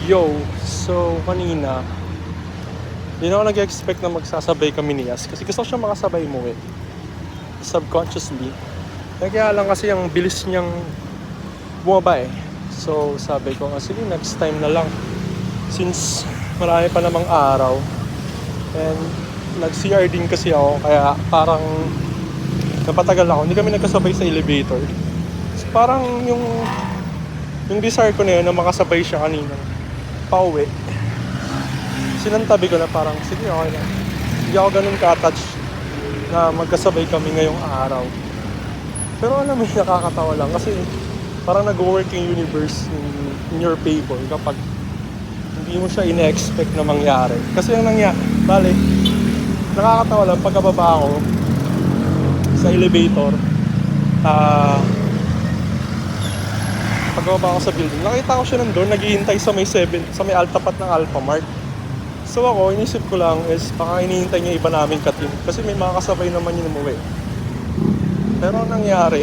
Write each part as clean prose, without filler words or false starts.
Yo, so kanina, hindi na ako nag-expect na magsasabay kami ni Yas kasi gusto ko siya makasabay mo subconsciously. Kaya lang kasi ang bilis niyang bumaba eh. So sabi ko, sige next time na lang. Since marami pa namang araw. And nag-CR din kasi ako kaya parang napatagal ako. Hindi kami nagkasabay sa elevator. So, parang yung desire ko na yun na makasabay siya kanina pauwi, sinantabi ko na parang sige okay lang, hindi ako ganun ka-attach na magkasabay kami ngayong araw. Pero alam mo, nakakatawa lang kasi parang nag-work yung universe in your favor kapag hindi mo siya ine-expect na mangyari. Kasi yung bale, nakakatawa lang pagkababa ako sa elevator, pagbaba ako sa building, nakita ko siya nandun, naghihintay sa may altapat ng Alphamart. So ako, inisip ko lang is baka hinihintay niya iba naming ka-team kasi may mga kasabay naman yun umuwi. Pero ang nangyari,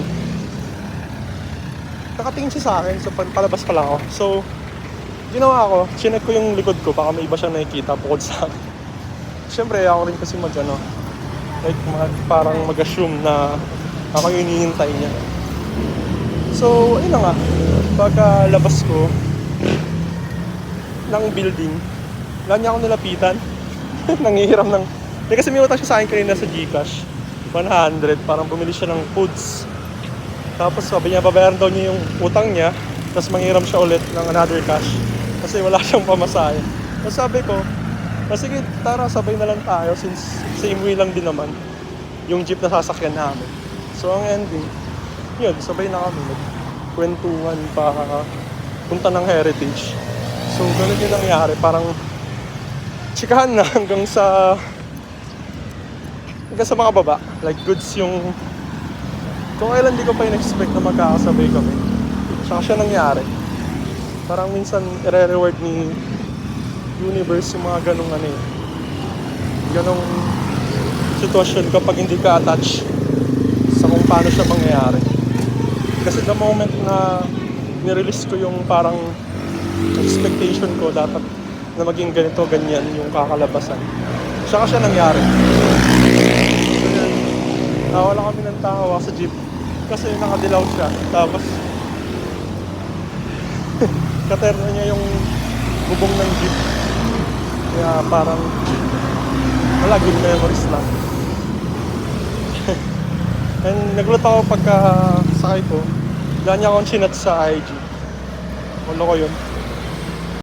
nakatingin siya sa akin, so palabas pa lang ako. So, ginawa ko, chinek ko yung likod ko, baka may iba siyang nakikita bukod sa akin. Siyempre, ako rin kasi parang mag-assume na ako yung hinihintay niya. So, ayun na nga, pagkalabas ko ng building, wala niya ako nilapitan. Nangihiram ng... kasi may utang siya sa akin kanina sa Gcash, 100, parang bumili siya ng foods. Tapos sabi niya, babayaran daw niya yung utang niya, tapos manghiram siya ulit ng another cash kasi wala siyang pamasahe. Tapos sabi ko, sige, tara, sabay na lang tayo since same way lang din naman yung jeep na sasakyan namin. So ang ending, yun, sabay na kami, kwentuhan pa punta ng Heritage. So ganun yung nangyari, parang tsikahan na hanggang sa mga baba. Like goods yung kung kailan di ko pa in-expect na magkakasabay kami. Tsaka siya nangyari. Parang minsan i-reward ni universe yung mga ganong sitwasyon kapag hindi ka attach sa kung paano siya mangyayari. Kasi the moment na nirelease ko yung parang expectation ko dapat na maging ganito, ganyan yung kakalabasan, saka siya nangyari. Nawala kami ng tawa sa jeep kasi nakadilaw siya. Tapos katerno niya yung bubong ng jeep. Kaya parang wala, good memories lang. And nagulat ako pagka sakay ko, wala niya akong chinat sa IG. Ano ko yun?